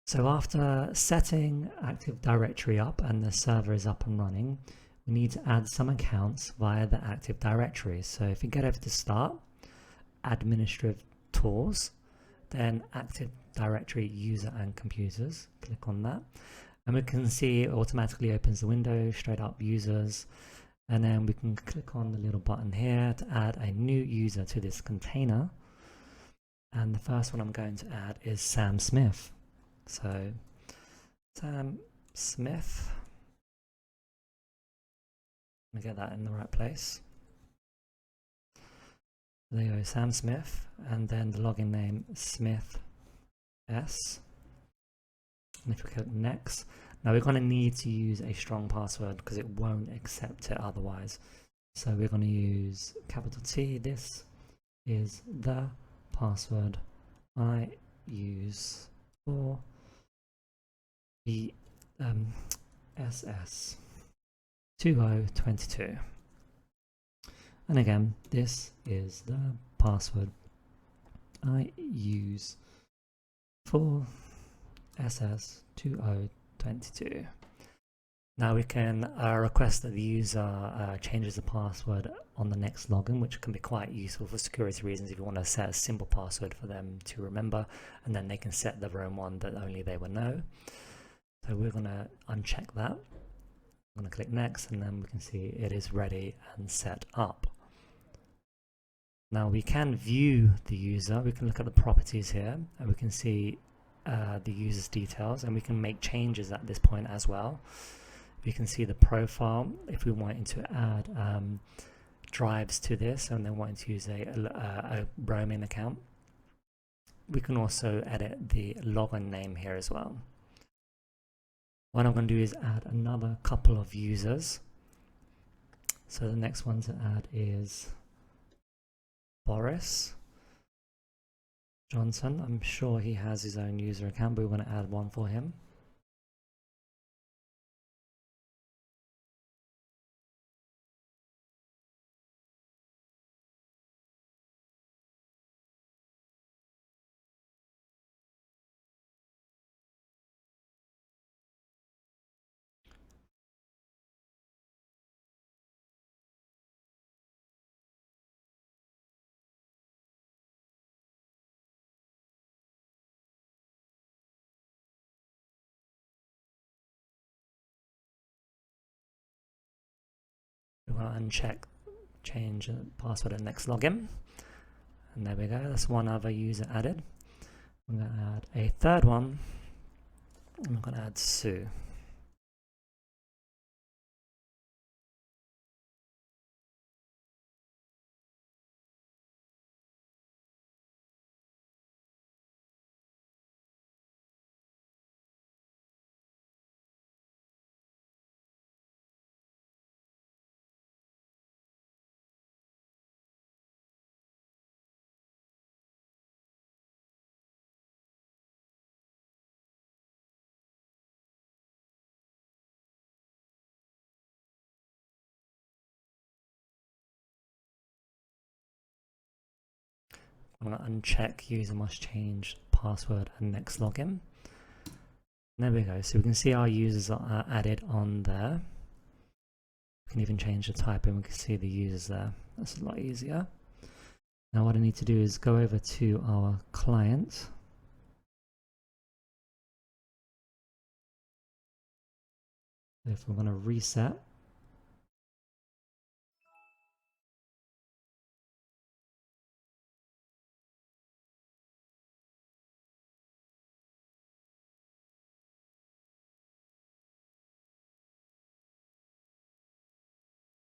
So after setting Active Directory up and the server is up and running, we need to add some accounts via the Active Directory. So if you get over to Start, Administrative Tools, then Active Directory User and Computers, click on that. And we can see it automatically opens the window, straight up users. And then we can click on the little button here to add a new user to this container. And the first one I'm going to add is Sam Smith. So Sam Smith, let me get that in the right place. There you go, Sam Smith, and then the login name Smith S. And if we click next, now we're going to need to use a strong password because it won't accept it otherwise. So we're going to use capital T. This is the password I use for the SS 2022. And again, this is the password I use for SS 2022. Now we can request that the user changes the password on the next login, which can be quite useful for security reasons if you want to set a simple password for them to remember, and then they can set their own one that only they will know. So we're going to uncheck that. I'm going to click next, and then we can see it is ready and set up. Now we can view the user. We can look at the properties here, and we can see the user's details, and we can make changes at this point as well. We can see the profile if we wanted to add drives to this and then wanting to use a roaming account. We can also edit the login name here as well. What I'm going to do is add another couple of users. So the next one to add is Boris Johnson. I'm sure he has his own user account, but we're going to add one for him. We're going to uncheck change password and next login. And there we go, that's one other user added. I'm going to add a third one. I'm going to add Sue. I'm going to uncheck user must change password and next login. There we go. So we can see our users are added on there. We can even change the type and we can see the users there. That's a lot easier. Now what I need to do is go over to our client. If we're going to reset,